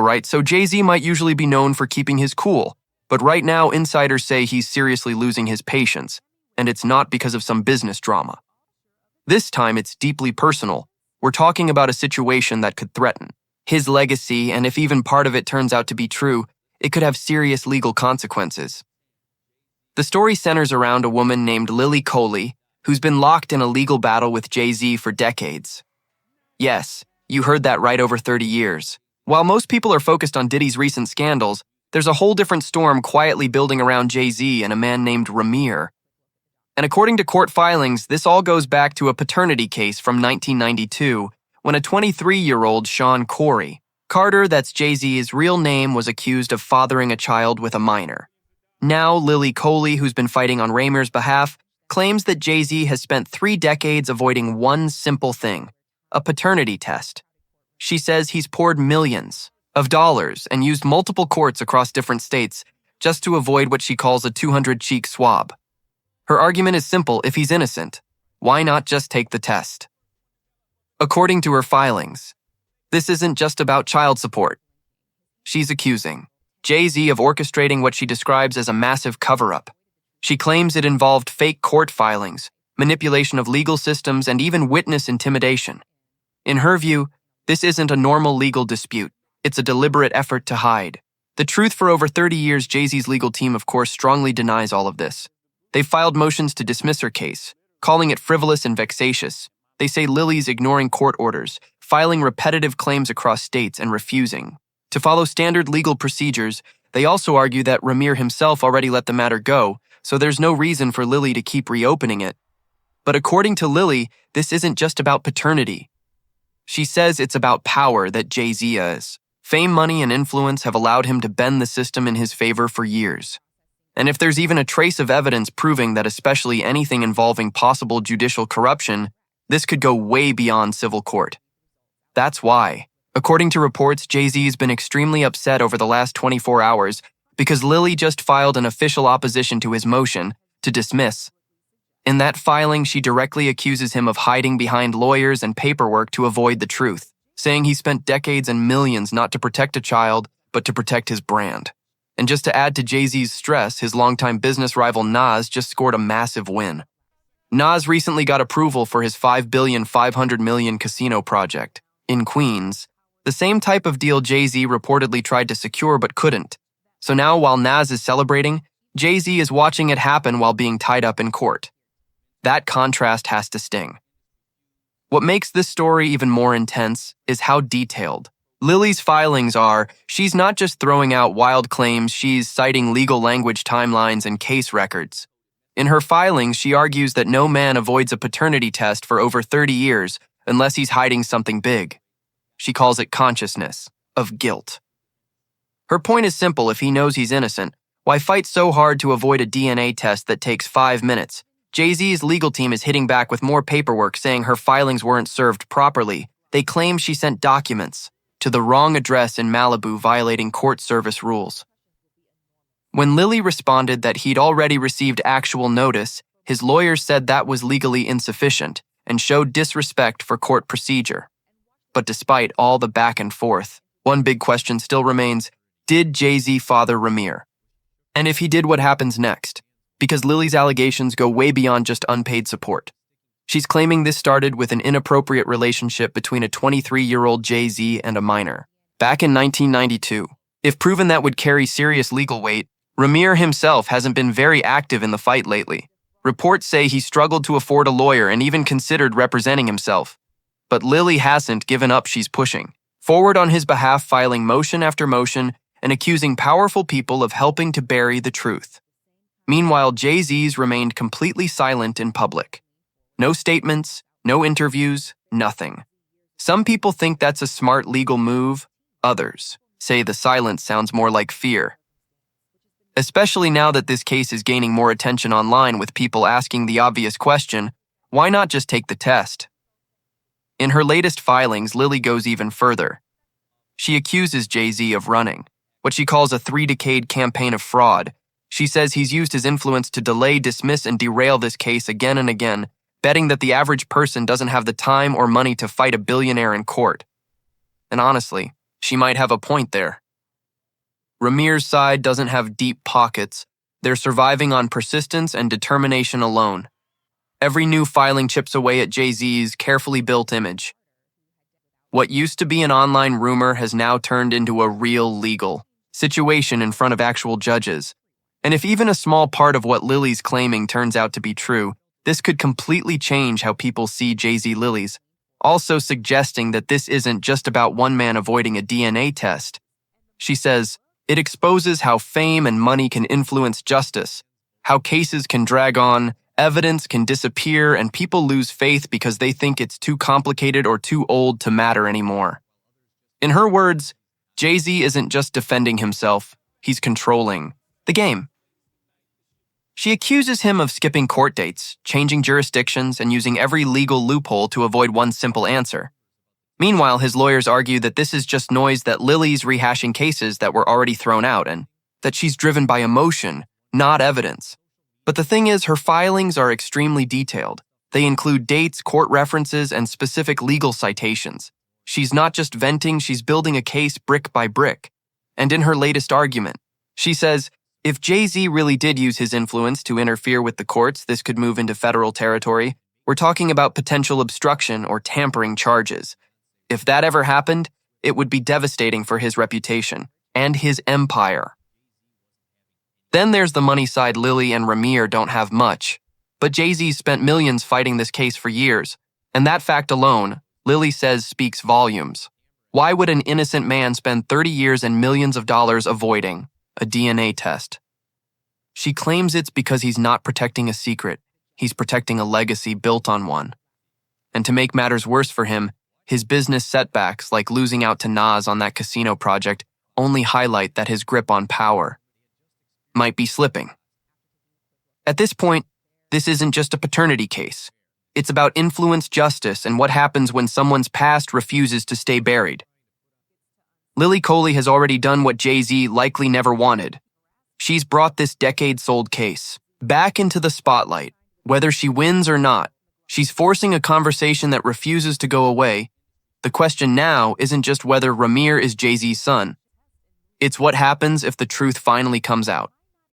right? So Jay-Z might usually be known for keeping his cool, but right now insiders say he's seriously losing his patience, and it's not because of some business drama. This time it's deeply personal. We're talking about a situation that could threaten his legacy, and if even part of it turns out to be true, it could have serious legal consequences. The story centers around a woman named Lily Coley, who's been locked in a legal battle with Jay-Z for decades. Yes, you heard that right, over 30 years. While most people are focused on Diddy's recent scandals, there's a whole different storm quietly building around Jay-Z and a man named Ramir. And according to court filings, this all goes back to a paternity case from 1992 when a 23-year-old Sean Carter, that's Jay-Z's real name, was accused of fathering a child with a minor. Now, Lily Coley, who's been fighting on Ramir's behalf, claims that Jay-Z has spent 3 decades avoiding one simple thing: a paternity test. She says he's poured millions of dollars and used multiple courts across different states just to avoid what she calls a 200-cheek swab. Her argument is simple: if he's innocent, why not just take the test? According to her filings, this isn't just about child support. She's accusing Jay-Z of orchestrating what she describes as a massive cover-up. She claims it involved fake court filings, manipulation of legal systems, and even witness intimidation. In her view, this isn't a normal legal dispute. It's a deliberate effort to hide the truth. For over 30 years, Jay-Z's legal team, of course, strongly denies all of this. They've filed motions to dismiss her case, calling it frivolous and vexatious. They say Lily's ignoring court orders, filing repetitive claims across states, and refusing to follow standard legal procedures. They also argue that Ramir himself already let the matter go, so there's no reason for Lily to keep reopening it. But according to Lily, this isn't just about paternity. She says it's about power that Jay-Z has. Fame, money, and influence have allowed him to bend the system in his favor for years. And if there's even a trace of evidence proving that, especially anything involving possible judicial corruption, this could go way beyond civil court. That's why, according to reports, Jay-Z's been extremely upset over the last 24 hours because Lily just filed an official opposition to his motion to dismiss. In that filing, she directly accuses him of hiding behind lawyers and paperwork to avoid the truth, saying he spent decades and millions not to protect a child, but to protect his brand. And just to add to Jay-Z's stress, his longtime business rival Nas just scored a massive win. Nas recently got approval for his $5.5 billion casino project in Queens, the same type of deal Jay-Z reportedly tried to secure but couldn't. So now, while Nas is celebrating, Jay-Z is watching it happen while being tied up in court. That contrast has to sting. What makes this story even more intense is how detailed Lily's filings are. She's not just throwing out wild claims, she's citing legal language, timelines, and case records. In her filings, she argues that no man avoids a paternity test for over 30 years unless he's hiding something big. She calls it consciousness of guilt. Her point is simple: if he knows he's innocent, why fight so hard to avoid a DNA test that takes 5 minutes? Jay-Z's legal team is hitting back with more paperwork, saying her filings weren't served properly. They claim she sent documents to the wrong address in Malibu, violating court service rules. When Lily responded that he'd already received actual notice, his lawyers said that was legally insufficient and showed disrespect for court procedure. But despite all the back and forth, one big question still remains: did Jay-Z father Ramir? And if he did, what happens next? Because Lily's allegations go way beyond just unpaid support. She's claiming this started with an inappropriate relationship between a 23-year-old Jay-Z and a minor back in 1992. If proven, that would carry serious legal weight. Ramir himself hasn't been very active in the fight lately. Reports say he struggled to afford a lawyer and even considered representing himself. But Lily hasn't given up. She's pushing forward on his behalf, filing motion after motion and accusing powerful people of helping to bury the truth. Meanwhile, Jay-Z's remained completely silent in public. No statements, no interviews, nothing. Some people think that's a smart legal move. Others say the silence sounds more like fear. Especially now that this case is gaining more attention online, with people asking the obvious question: why not just take the test? In her latest filings, Lily goes even further. She accuses Jay-Z of running what she calls a 3-decade campaign of fraud. She says he's used his influence to delay, dismiss, and derail this case again and again, betting that the average person doesn't have the time or money to fight a billionaire in court. And honestly, She might have a point there. Ramir's side doesn't have deep pockets. They're surviving on persistence and determination alone. Every new filing chips away at Jay-Z's carefully built image. What used to be an online rumor has now turned into a real legal situation in front of actual judges. And if even a small part of what Lily's claiming turns out to be true, this could completely change how people see Jay-Z Lily's, also suggesting that this isn't just about one man avoiding a DNA test. She says, it exposes how fame and money can influence justice, how cases can drag on, evidence can disappear, and people lose faith because they think it's too complicated or too old to matter anymore. In her words, Jay-Z isn't just defending himself, he's controlling the game. She accuses him of skipping court dates, changing jurisdictions, and using every legal loophole to avoid one simple answer. Meanwhile, his lawyers argue that this is just noise, that Lily's rehashing cases that were already thrown out, and that she's driven by emotion, not evidence. But the thing is, her filings are extremely detailed. They include dates, court references, and specific legal citations. She's not just venting, she's building a case brick by brick. And in her latest argument, she says, if Jay-Z really did use his influence to interfere with the courts, this could move into federal territory. We're talking about potential obstruction or tampering charges. If that ever happened, it would be devastating for his reputation and his empire. Then there's the money side. Lily and Ramir don't have much, but Jay-Z spent millions fighting this case for years, and that fact alone, Lily says, speaks volumes. Why would an innocent man spend 30 years and millions of dollars avoiding a DNA test? She claims it's because he's not protecting a secret, he's protecting a legacy built on one. And to make matters worse for him, his business setbacks, like losing out to Nas on that casino project, only highlight that his grip on power might be slipping. At this point, this isn't just a paternity case. It's about influence, justice, and what happens when someone's past refuses to stay buried. Lily Coley has already done what Jay-Z likely never wanted. She's brought this decades-old case back into the spotlight. Whether she wins or not, she's forcing a conversation that refuses to go away. The question now isn't just whether Ramir is Jay-Z's son. It's what happens if the truth finally comes out.